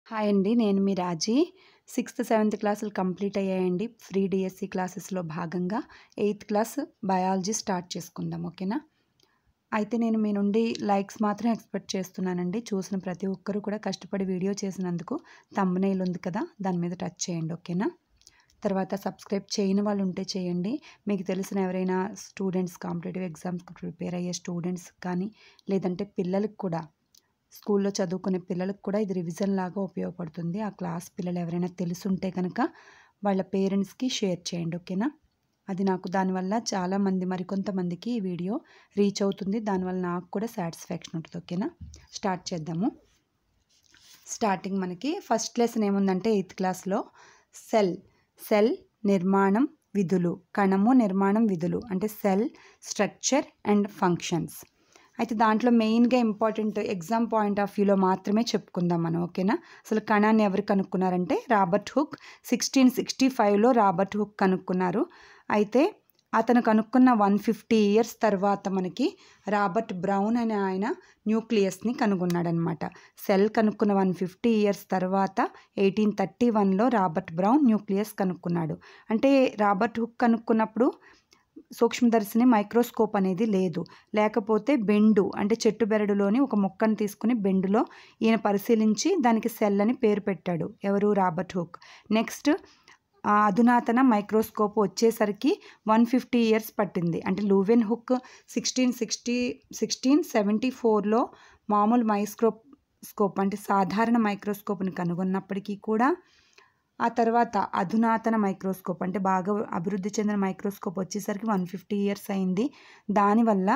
Hi అండి. నేను మీ రాజీ. 6th, 7th క్లాసులు కంప్లీట్ అయ్యాయండి. ఫ్రీ డిఎస్సి క్లాసెస్‌లో భాగంగా 8th క్లాస్ బయాలజీ స్టార్ట్ చేసుకుందాం. ఓకేనా? అయితే నేను మీ నుండి లైక్స్ మాత్రం ఎక్స్‌పెక్ట్ చేస్తున్నానండి. చూసిన ప్రతి ఒక్కరు కూడా కష్టపడి వీడియో చేసినందుకు థంబ్‌నెయిల్ ఉంది కదా! దాని మీద టచ్ చేయండి. ఓకేనా? తర్వాత సబ్స్క్రైబ్ చేయని వాళ్ళు ఉంటే చేయండి. మీకు తెలిసిన ఎవరైనా స్టూడెంట్స్ కాంపిటేటివ్ ఎగ్జామ్స్‌కి ప్రిపేర్ అయ్యే స్టూడెంట్స్ కానీ, లేదంటే పిల్లలకి కూడా స్కూల్లో చదువుకునే పిల్లలకు కూడా ఇది రివిజన్ లాగా ఉపయోగపడుతుంది. ఆ క్లాస్ పిల్లలు ఎవరైనా తెలుసుంటే కనుక వాళ్ళ పేరెంట్స్‌కి షేర్ చేయండి. ఓకేనా? అది నాకు దానివల్ల చాలామంది మరికొంతమందికి ఈ వీడియో రీచ్ అవుతుంది. దానివల్ల నాకు కూడా సాటిస్ఫాక్షన్ ఉంటుంది. ఓకేనా? స్టార్ట్ చేద్దాము. స్టార్టింగ్ మనకి ఫస్ట్ లెసన్ ఏముందంటే 8th క్లాస్‌లో సెల్ నిర్మాణం విధులు, కణము నిర్మాణం విధులు అంటే సెల్ స్ట్రక్చర్ అండ్ ఫంక్షన్స్. అయితే దాంట్లో మెయిన్‌గా ఇంపార్టెంట్ ఎగ్జామ్ పాయింట్ ఆఫ్ వ్యూలో మాత్రమే చెప్పుకుందాం మనం. ఓకేనా? అసలు కణాన్ని ఎవరు కనుక్కున్నారంటే రాబర్ట్ హుక్ 1665లో రాబర్ట్ హుక్ కనుక్కున్నారు. అయితే అతను కనుక్కున్న 150 ఇయర్స్ తర్వాత మనకి రాబర్ట్ బ్రౌన్ అనే ఆయన న్యూక్లియస్ని కనుగొన్నాడనమాట. సెల్ కనుక్కున్న 150 ఇయర్స్ తర్వాత 1831లో రాబర్ట్ బ్రౌన్ న్యూక్లియస్ కనుక్కున్నాడు. అంటే రాబర్ట్ హుక్ కనుక్కున్నప్పుడు సూక్ష్మదర్శిని మైక్రోస్కోప్ అనేది లేదు. లేకపోతే బెండు అంటే చెట్టు బెరడులోని ఒక మొక్కను తీసుకుని బెండులో ఈయన పరిశీలించి దానికి సెల్ అని పేరు పెట్టాడు. ఎవరు? Robert hook. నెక్స్ట్ అధునాతన మైక్రోస్కోప్ వచ్చేసరికి 150 ఇయర్స్ పట్టింది. అంటే లూవెన్ హుక్ 1674లో మామూలు మైక్రోస్కోప్ అంటే సాధారణ మైక్రోస్కోప్ని కనుగొన్నప్పటికీ కూడా ఆ తర్వాత అధునాతన మైక్రోస్కోప్ అంటే బాగా అభివృద్ధి చెందిన మైక్రోస్కోప్ వచ్చేసరికి 150 ఇయర్స్ అయింది. దానివల్ల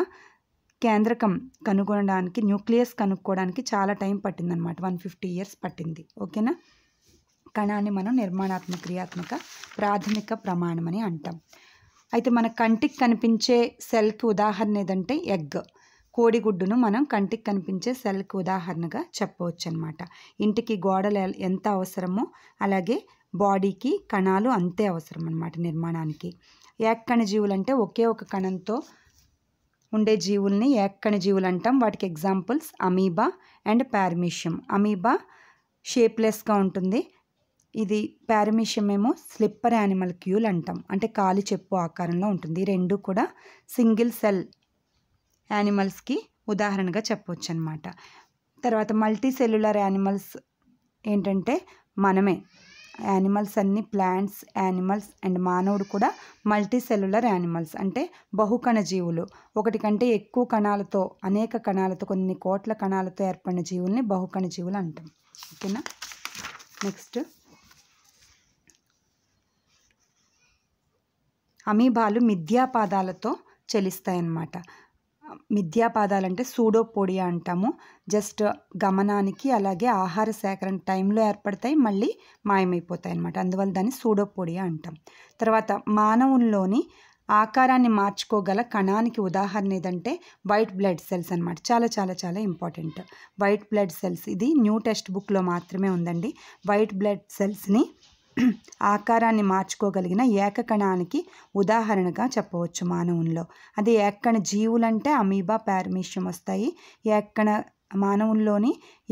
కేంద్రకం కనుగొనడానికి న్యూక్లియస్ కనుక్కోవడానికి చాలా టైం పట్టిందనమాట. 150 ఇయర్స్ పట్టింది. ఓకేనా? కణాన్ని మనం నిర్మాణాత్మక క్రియాత్మక ప్రాథమిక ప్రమాణం అని అంటాం. అయితే మన కంటికి కనిపించే సెల్కి ఉదాహరణ ఏదంటే ఎగ్. కోడిగుడ్డును మనం కంటికి కనిపించే సెల్కి ఉదాహరణగా చెప్పవచ్చు అనమాట. ఇంటికి గోడలు ఎంత అవసరమో అలాగే బాడీకి కణాలు అంతే అవసరం అనమాట నిర్మాణానికి. ఏకకణ జీవులు అంటే ఒకే ఒక కణంతో ఉండే జీవుల్ని ఏకకణ జీవులు అంటాం. వాటికి examples amoeba and paramecium. Amoeba షేప్లెస్గా ఉంటుంది. ఇది పారమీషియం ఏమో స్లిప్పర్ యానిమల్క్యూల్ అంటాం. అంటే కాలి చెప్పు ఆకారంలో ఉంటుంది. ఈ రెండు కూడా సింగిల్ సెల్ యానిమల్స్కి ఉదాహరణగా చెప్పవచ్చు అనమాట. తర్వాత మల్టీ సెల్యులర్ యానిమల్స్ ఏంటంటే మనమే. యానిమల్స్ అన్ని ప్లాంట్స్, యానిమల్స్ అండ్ మానవుడు కూడా మల్టీ సెల్యులర్ యానిమల్స్ అంటే బహుకణ జీవులు. ఒకటి కంటే ఎక్కువ కణాలతో అనేక కణాలతో కొన్ని కోట్ల కణాలతో ఏర్పడిన జీవుల్ని బహుకణ జీవులు అంటాం. ఓకేనా? నెక్స్ట్ అమీబాలు మిథ్యాపాదాలతో చెలిస్తాయన్నమాట. మిథ్యాపాదాలంటే సూడోపోడియా అంటాము. జస్ట్ గమనానికి అలాగే ఆహార సేకరణ టైంలో ఏర్పడతాయి, మళ్ళీ మాయమైపోతాయి అన్నమాట. అందువల్ల దాన్ని సూడోపోడియా అంటాం. తర్వాత మానవుల్లోని ఆకారాన్ని మార్చుకోగల కణానికి ఉదాహరణ ఏదంటే వైట్ బ్లడ్ సెల్స్ అనమాట. చాలా చాలా చాలా ఇంపార్టెంట్. వైట్ బ్లడ్ సెల్స్ ఇది న్యూ టెక్స్ట్ బుక్లో మాత్రమే ఉందండి. వైట్ బ్లడ్ సెల్స్ని ఆకారాన్ని మార్చుకోగలిగిన ఏకకణానికి ఉదాహరణగా చెప్పవచ్చు మానవుల్లో. అదే ఏకకణ జీవులంటే అమీబా, పారమీషియం వస్తాయి. ఏకకణ మానవుల్లోని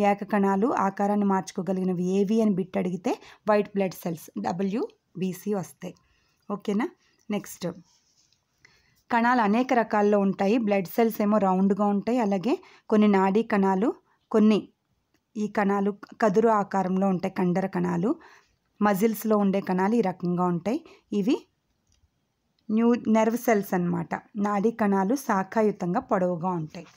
ఏకకణాలు ఆకారాన్ని మార్చుకోగలిగినవి ఏవి అని బిట్ అడిగితే వైట్ బ్లడ్ సెల్స్ WBC వస్తాయి. ఓకేనా? నెక్స్ట్ కణాలు అనేక రకాల్లో ఉంటాయి. బ్లడ్ సెల్స్ ఏమో రౌండ్గా ఉంటాయి. అలాగే కొన్ని నాడీ కణాలు, ఈ కణాలు కదురు ఆకారంలో ఉంటాయి. కండర కణాలు, మజిల్స్లో ఉండే కణాలు ఈ రకంగా ఉంటాయి. ఇవి నెర్వ్ సెల్స్ అన్నమాట. నాడీ కణాలు శాఖాయుతంగా పొడవుగా ఉంటాయి.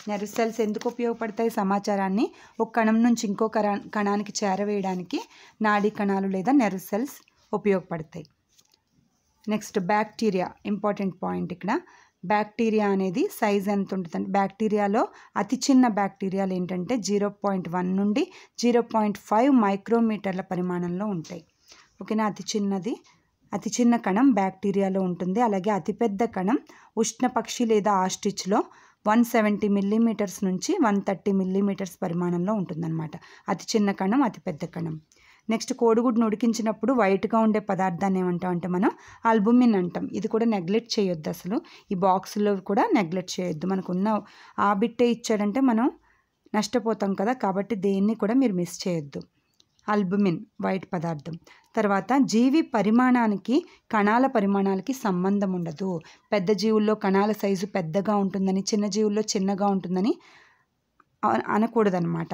నెర్వ్ సెల్స్ ఎందుకు ఉపయోగపడతాయి? సమాచారాన్ని ఒక కణం నుంచి ఇంకో కణానికి చేరవేయడానికి నాడీ కణాలు లేదా నెర్వ్ సెల్స్ ఉపయోగపడతాయి. Next bacteria important point. ఇక్కడ బ్యాక్టీరియా అనేది సైజ్ ఎంత ఉంటుందంటే బ్యాక్టీరియాలో అతి చిన్న బ్యాక్టీరియాలు ఏంటంటే 0.1 నుండి 0.5 మైక్రోమీటర్ల పరిమాణంలో ఉంటాయి. ఓకేనా? అతి చిన్న కణం బ్యాక్టీరియాలో ఉంటుంది. అలాగే అతిపెద్ద కణం ఉష్ణపక్షి లేదా ఆస్ట్రిచ్లో 170 మిల్లీమీటర్స్ నుంచి 130 మిల్లీమీటర్స్ పరిమాణంలో ఉంటుందన్నమాట. అతి చిన్న కణం అతిపెద్ద కణం. నెక్స్ట్ కోడిగుడ్డును ఉడికించినప్పుడు వైట్గా ఉండే పదార్థాన్ని ఏమంటాం అంటే మనం ఆల్బుమిన్ అంటాం. ఇది కూడా నెగ్లెక్ట్ చేయొద్దు. అసలు ఈ బాక్స్లో కూడా నెగ్లెక్ట్ చేయొద్దు. మనకున్న ఆ బిట్టే ఇచ్చాడంటే మనం నష్టపోతాం కదా, కాబట్టి దేన్ని కూడా మీరు మిస్ చేయొద్దు. ఆల్బుమిన్ వైట్ పదార్థం. తర్వాత జీవి పరిమాణానికి కణాల పరిమాణాలకి సంబంధం ఉండదు. పెద్ద జీవుల్లో కణాల సైజు పెద్దగా ఉంటుందని, చిన్న జీవుల్లో చిన్నగా ఉంటుందని అనకూడదనమాట.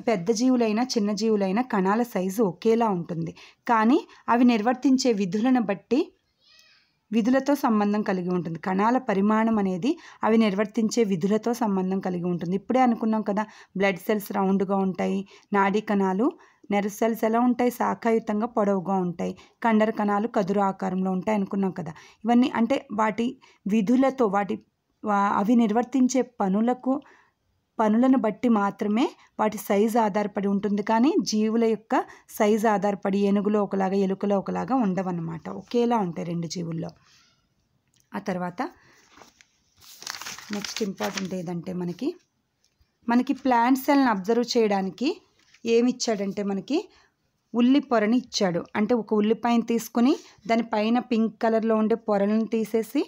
పెద్ద జీవులైనా చిన్న జీవులైనా కణాల సైజు ఒకేలా ఉంటుంది. కానీ అవి నిర్వర్తించే విధులతో సంబంధం కలిగి ఉంటుంది. కణాల పరిమాణం అనేది అవి నిర్వర్తించే విధులతో సంబంధం కలిగి ఉంటుంది. ఇప్పుడే అనుకున్నాం కదా, బ్లడ్ సెల్స్ రౌండ్గా ఉంటాయి, నాడీ కణాలు నెర్వ్ సెల్స్ ఎలా ఉంటాయి, శాఖాయుతంగా పొడవుగా ఉంటాయి, కండర కణాలు కదురు ఆకారంలో ఉంటాయి అనుకున్నాం కదా. ఇవన్నీ అంటే వాటి విధులతో అవి నిర్వర్తించే పనులను బట్టి మాత్రమే వాటి సైజు ఆధారపడి ఉంటుంది. కానీ జీవుల యొక్క సైజు ఆధారపడి ఏనుగులో ఒకలాగా ఎలుకలో ఒకలాగా ఉండవన్నమాట, ఒకేలా ఉంటాయి రెండు జీవుల్లో. ఆ తర్వాత నెక్స్ట్ ఇంపార్టెంట్ ఏదంటే మనకి ప్లాంట్ సెల్ని అబ్జర్వ్ చేయడానికి ఏమి ఇచ్చాడంటే మనకి ఉల్లి పొరని ఇచ్చాడు. అంటే ఒక ఉల్లిపాయని తీసుకుని దానిపైన పింక్ కలర్లో ఉండే పొరలను తీసేసి,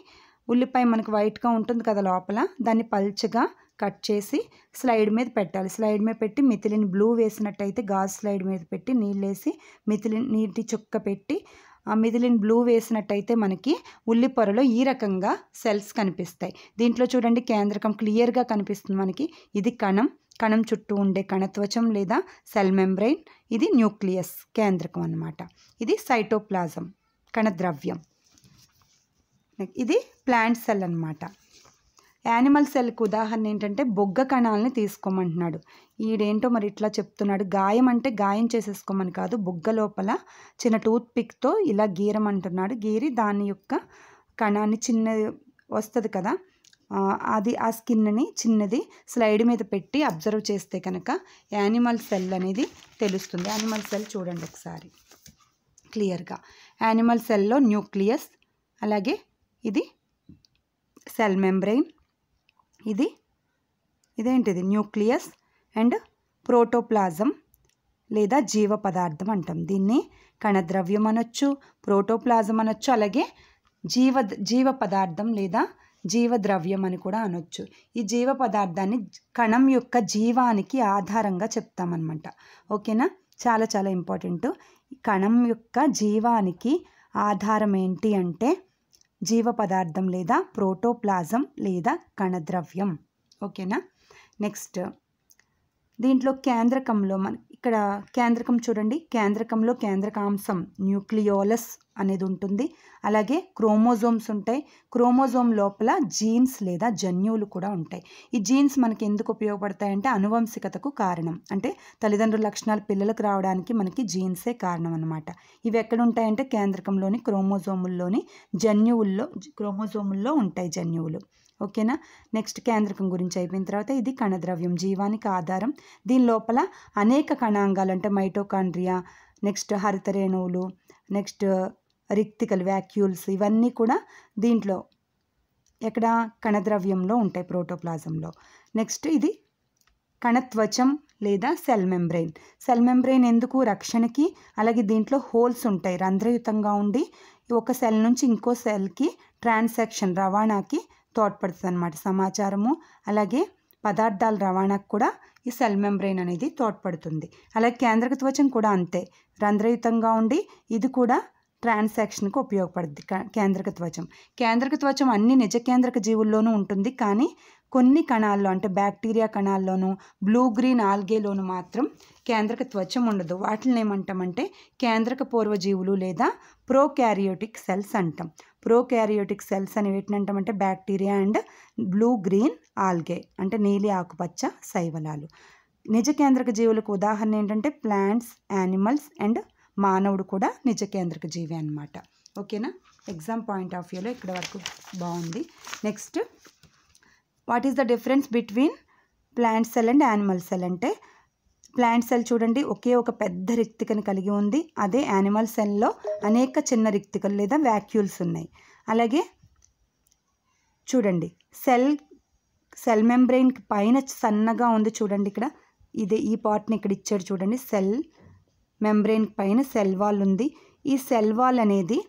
ఉల్లిపాయ మనకు వైట్గా ఉంటుంది కదా లోపల, దాన్ని పల్చగా కట్ చేసి స్లైడ్ మీద పెట్టాలి. స్లైడ్ మీద పెట్టి మిథిలిన్ బ్లూ వేసినట్టయితే గాజు స్లైడ్ మీద పెట్టి నీళ్ళు వేసి నీటి చుక్క పెట్టి ఆ మిథిలిన్ బ్లూ వేసినట్టయితే మనకి ఉల్లి పొరలో ఈ రకంగా సెల్స్ కనిపిస్తాయి. దీంట్లో చూడండి కేంద్రకం క్లియర్గా కనిపిస్తుంది మనకి. ఇది కణం చుట్టూ ఉండే కణత్వచం లేదా సెల్ మెంబ్రెయిన్. ఇది న్యూక్లియస్ కేంద్రకం అన్నమాట. ఇది సైటోప్లాజం కణద్రవ్యం. ఇది ప్లాంట్ సెల్ అన్నమాట. యానిమల్ సెల్కి ఉదాహరణ ఏంటంటే బొగ్గ కణాలని తీసుకోమంటున్నాడు. ఈడేంటో మరి ఇట్లా చెప్తున్నాడు. గాయం అంటే గాయం చేసేసుకోమని కాదు, బొగ్గ లోపల చిన్న టూత్ పిక్తో ఇలా గీరమంటున్నాడు. గీరి దాని యొక్క కణాన్ని చిన్నది వస్తుంది కదా, అది ఆ స్కిన్ని చిన్నది స్లైడ్ మీద పెట్టి అబ్జర్వ్ చేస్తే కనుక యానిమల్ సెల్ అనేది తెలుస్తుంది. యానిమల్ సెల్ చూడండి ఒకసారి క్లియర్గా. యానిమల్ సెల్లో న్యూక్లియస్, అలాగే ఇది సెల్ మెంబ్రెయిన్, ఇదేంటిది న్యూక్లియస్ అండ్ ప్రోటోప్లాజం లేదా జీవ పదార్థం అంటాం. దీన్ని కణద్రవ్యం అనొచ్చు, ప్రోటోప్లాజం అనొచ్చు, అలాగే జీవ పదార్థం లేదా జీవద్రవ్యం అని కూడా అనొచ్చు. ఈ జీవ పదార్థాన్ని కణం యొక్క జీవానికి ఆధారంగా చెప్తామన్నమాట. ఓకేనా, చాలా చాలా ఇంపార్టెంట్. కణం యొక్క జీవానికి ఆధారం ఏంటి అంటే జీవ పదార్థం లేదా ప్రోటోప్లాజం లేదా కణద్రవ్యం. ఓకేనా. నెక్స్ట్ దీంట్లో కేంద్రకంలో ఇక్కడ కేంద్రకం చూడండి, కేంద్రకంలో కేంద్రకాంశం న్యూక్లియోలస్ అనేది ఉంటుంది. అలాగే క్రోమోజోమ్స్ ఉంటాయి. క్రోమోజోమ్ లోపల జీన్స్ లేదా జన్యువులు కూడా ఉంటాయి. ఈ జీన్స్ మనకి ఎందుకు ఉపయోగపడతాయంటే అనువంశికతకు కారణం. అంటే తల్లిదండ్రుల లక్షణాలు పిల్లలకు రావడానికి మనకి జీన్సే కారణం అన్నమాట. ఇవి ఎక్కడ ఉంటాయంటే కేంద్రకంలోని క్రోమోజోముల్లో ఉంటాయి జన్యువులు. ఓకేనా. నెక్స్ట్ కేంద్రకం గురించి అయిపోయిన తర్వాత ఇది కణద్రవ్యం, జీవానికి ఆధారం. దీని లోపల అనేక కణాంగాలు అంటే మైటోకాండ్రియా, నెక్స్ట్ హరితరేణువులు, నెక్స్ట్ రిక్తికలు వ్యాక్యూల్స్, ఇవన్నీ కూడా దీంట్లో ఎక్కడ కణద్రవ్యంలో ఉంటాయి, ప్రోటోప్లాజంలో. నెక్స్ట్ ఇది కణత్వచం లేదా సెల్ మెంబ్రెయిన్. సెల్ మెంబ్రెయిన్ ఎందుకు, రక్షణకి. అలాగే దీంట్లో హోల్స్ ఉంటాయి, రంధ్రయుతంగా ఉండి ఒక సెల్ నుంచి ఇంకో సెల్కి ట్రాన్సాక్షన్ రవాణాకి తోడ్పడుతుంది అన్నమాట. సమాచారము అలాగే పదార్థాల రవాణాకు కూడా ఈ సెల్ మెంబ్రెయిన్ అనేది తోడ్పడుతుంది. అలాగే కేంద్రక త్వచం కూడా అంతే, రంధ్రయుతంగా ఉండి ఇది కూడా ట్రాన్సాక్షన్కి ఉపయోగపడుతుంది కేంద్రక త్వచం. కేంద్రక త్వచం అన్ని నిజ కేంద్రక జీవుల్లోనూ ఉంటుంది. కానీ కొన్ని కణాల్లో అంటే బ్యాక్టీరియా కణాల్లోనూ బ్లూ గ్రీన్ ఆల్గేలోనూ మాత్రం కేంద్రక త్వచం ఉండదు. వాటిని ఏమంటామంటే కేంద్రక పూర్వజీవులు లేదా ప్రోకారియోటిక్ సెల్స్ అంటాం. ప్రోకారియోటిక్ సెల్స్ అని వీటిని అంటామంటే bacteria and blue green algae అంటే నీలి ఆకుపచ్చ శైవలాలు. నిజ కేంద్రక జీవులకు ఉదాహరణ ఏంటంటే ప్లాంట్స్, యానిమల్స్ అండ్ మానవుడు కూడా నిజ కేంద్రక జీవి అన్నమాట. ఓకేనా. ఎగ్జామ్ పాయింట్ ఆఫ్ వ్యూలో ఇక్కడ వరకు బాగుంది. Next what is the difference between plant cell and animal cell అంటే ప్లాంట్ సెల్ చూడండి ఒకే ఒక పెద్ద రిక్తికను కలిగి ఉంది. అదే యానిమల్ సెల్లో అనేక చిన్న రిక్తికలు లేదా వ్యాక్యూల్స్ ఉన్నాయి. అలాగే చూడండి సెల్ మెంబ్రెయిన్ పైన సన్నగా ఉంది చూడండి, ఇక్కడ ఈ పార్ట్ని ఇక్కడ ఇచ్చాడు చూడండి. సెల్ మెంబ్రెయిన్ పైన సెల్ వాల్ ఉంది. ఈ సెల్ వాల్ అనేది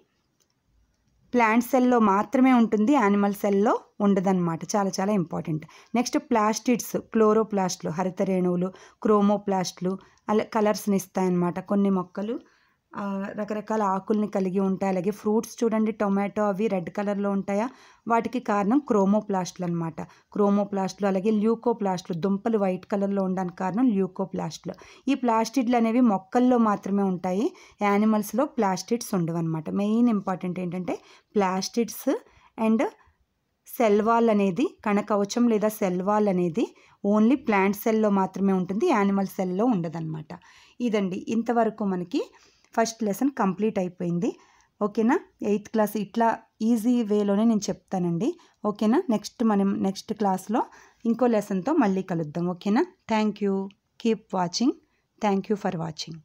ప్లాంట్ సెల్లో మాత్రమే ఉంటుంది, యానిమల్ సెల్లో ఉండదన్నమాట. చాలా చాలా ఇంపార్టెంట్. నెక్స్ట్ ప్లాస్టిడ్స్, క్లోరోప్లాస్ట్లు, హరిత రేణువులు, క్రోమోప్లాస్ట్లు అలా కలర్స్ని ఇస్తాయన్నమాట. కొన్ని మొక్కలు రకరకాల ఆకుల్ని కలిగి ఉంటాయి. అలాగే ఫ్రూట్స్ చూడండి, టొమాటో అవి రెడ్ కలర్లో ఉంటాయా, వాటికి కారణం క్రోమోప్లాస్ట్లు అనమాట. క్రోమోప్లాస్ట్లు అలాగే ల్యూకోప్లాస్ట్లు, దుంపలు వైట్ కలర్లో ఉండడానికి కారణం ల్యూకోప్లాస్ట్లు. ఈ ప్లాస్టిడ్లు అనేవి మొక్కల్లో మాత్రమే ఉంటాయి, యానిమల్స్లో ప్లాస్టిడ్స్ ఉండవు అనమాట. మెయిన్ ఇంపార్టెంట్ ఏంటంటే ప్లాస్టిడ్స్ అండ్ సెల్ వాల్ అనేది, కణకవచం లేదా సెల్ వాల్ అనేది ఓన్లీ ప్లాంట్ సెల్లో మాత్రమే ఉంటుంది, యానిమల్ సెల్లో ఉండదన్నమాట. ఇదండి, ఇంతవరకు మనకి ఫస్ట్ లెసన్ కంప్లీట్ అయిపోయింది. ఓకేనా? 8th క్లాస్ ఇట్లా ఈజీ వేలోనే నేను చెప్తానండి. ఓకేనా? నెక్స్ట్ క్లాస్లో ఇంకో లెసన్తో మళ్ళీ కలుద్దాం. ఓకేనా? Thank you. Keep watching. Thank you for watching.